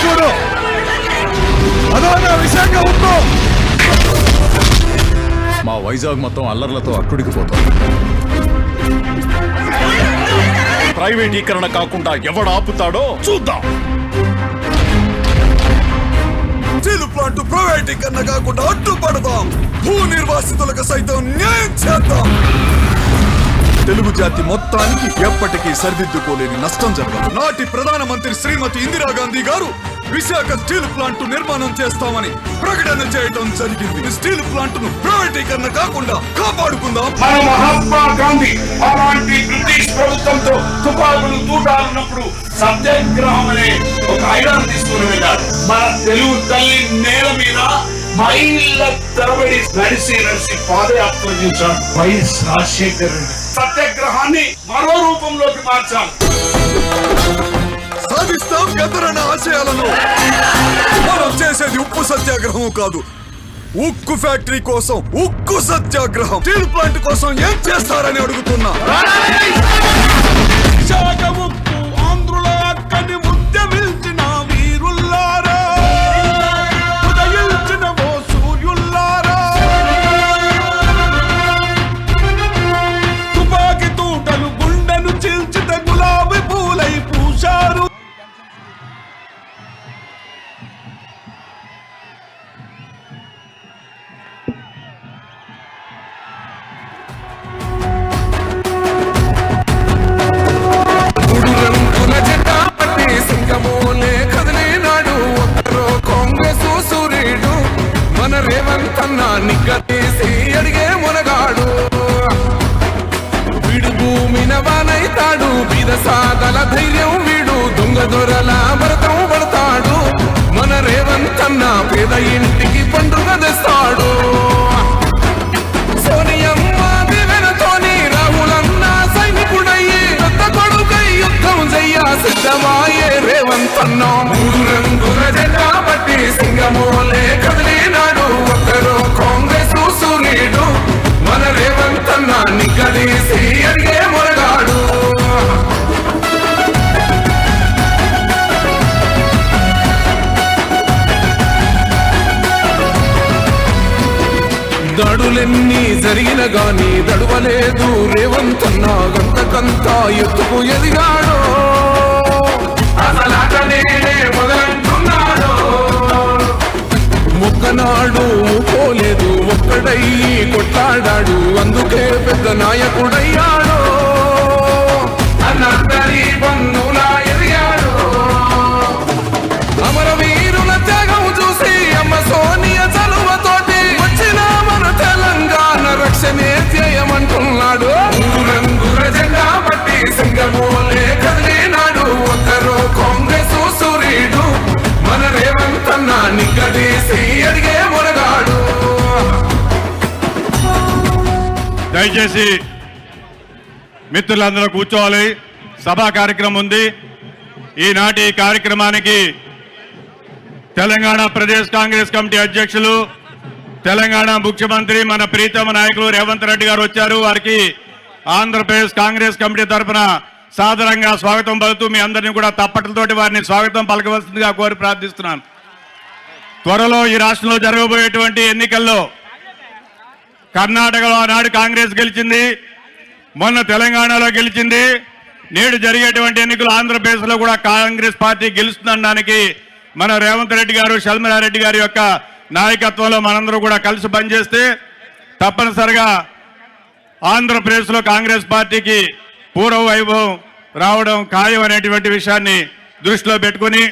చూడు, అదో నా విశాఖ ఉప్పు. మా వైజాగ్ మొత్తం అల్లర్లతో అట్టుడికి పోతుంది. ప్రైవేటీకరణ కాకుండా ఎవడు ఆపుతాడో చూద్దాం. స్టీల్ ప్లాంట్ ప్రైవేటీకరణ కాకుండా అడ్డుపడదాం. భూ నిర్వాసితులకు సైతం న్యాయం చేద్దాం. తెలుగు జాతి మొత్తానికి ఎప్పటికీ సరిదిద్దుకోలేని నష్టం జరగదు. నాటి ప్రధానమంత్రి శ్రీమతి ఇందిరాగాంధీ గారు విశాఖ స్టీల్ ప్లాంట్ నిర్మాణం చేస్తామని ప్రకటన చేయడం జరిగింది. స్టీల్ ప్లాంట్ ను ప్రైవేటీకరణ కాకుండా కాపాడుకుందాం. మన మహాత్మా గాంధీ అలాంటి బ్రిటిష్ ప్రభుత్వంతో తుపాకులు తూటాలున్నప్పుడు సత్యాగ్రహం అనే ఒక ఐడియాను తీసుకుని వెళ్ళారు. మన తెలుగు తల్లి నేల మీద మైళ్ళ తరబడి నడిచి పాదయాత్ర చేశారు వైఎస్ రాజశేఖర్ రెడ్డి. సత్యాగ్రహాన్ని మరో రూపంలోకి మార్చాలి. సాధిస్తాం గతరణ ఆశయాలను. మనం చేసేది ఉప్పు సత్యాగ్రహం కాదు, ఉక్కు ఫ్యాక్టరీ కోసం ఉక్కు సత్యాగ్రహం. స్టీల్ ప్లాంట్ కోసం ఏం చేస్తారని అడుగుతున్నా. నిగ్గతీసి అడిగే మునగాడు వీడు భూమిన వానైతాడు. బీద సాగల ధైర్యం వీడు, దొంగ దొరల భరతం పడతాడు. మన రేవంతన్న పేద ఇంటికి పండుగ తెస్తాడు. సోనియమ్మ దివెనతోని రాహులన్న సైనికుడయ్యి పెద్ద కొడుకై యుద్ధం చెయ్య సిద్ధమాయే రేవంతన్న. మూడు రంగుల జెండా పట్టి సింగమోలే కదిలినాడు. ఒక్కరో కాంగ్రెస్ సూర్యుడు, మన రేవంతన్న నిగ్గదీసి అడిగే మునగాడు. దాడులెన్ని జరిగిన గాని దడువలేదు రేవంతన్న. గంతకంత ఎత్తుకు ఎదిగాడు. అసలాటనే మొదలంటున్నాడు. ఒక్కనాడు పోలేదు, ఒక్కడై కొట్లాడాడు. అందుకే పెద్ద నాయకుడయ్యాడు. అన్నద్దరి పన్నులా ఎదిగాడు. అమరవీరుల త్యాగం చూసి అమ్మ సోనియ చలువతోటి వచ్చిన మన తెలంగాణ రక్షణే ధ్యేయమంటున్నాడు. మూడు రంగుల జెండా పట్టి సింగమోలే కదిలినాడు. ఒక్కరో కాంగ్రెస్ సూర్యుడు, మన రేవంతన్న నిగ్గదీసి అడిగే మునగాడు. దయచేసి మిత్రులందరూ కూర్చోవాలి. సభా కార్యక్రమం ఉంది. ఈనాటి కార్యక్రమానికి తెలంగాణ ప్రదేశ్ కాంగ్రెస్ కమిటీ అధ్యక్షులు, తెలంగాణ ముఖ్యమంత్రి, మన ప్రీతమ నాయకులు రేవంత్ రెడ్డి గారు వచ్చారు. వారికి ఆంధ్రప్రదేశ్ కాంగ్రెస్ కమిటీ తరఫున సాదరంగా స్వాగతం పలుకుతూ మీ అందరినీ కూడా తప్పట్లతోటి వారిని స్వాగతం పలకవలసిందిగా కోరి ప్రార్థిస్తున్నాను. త్వరలో ఈ రాష్ట్రంలో జరగబోయేటువంటి ఎన్నికల్లో కర్ణాటకలో ఆనాడు కాంగ్రెస్ గెలిచింది, మొన్న తెలంగాణలో గెలిచింది. నేడు జరిగేటువంటి ఎన్నికలు ఆంధ్రప్రదేశ్లో కూడా కాంగ్రెస్ పార్టీ గెలుస్తుందనడానికి మన రేవంత్ రెడ్డి గారు, షర్మిలారెడ్డి గారి యొక్క నాయకత్వంలో మనందరూ కూడా కలిసి పనిచేస్తే తప్పనిసరిగా ఆంధ్రప్రదేశ్లో కాంగ్రెస్ పార్టీకి పూర్వ వైభవం రావడం ఖాయం అనేటువంటి విషయాన్ని దృష్టిలో పెట్టుకుని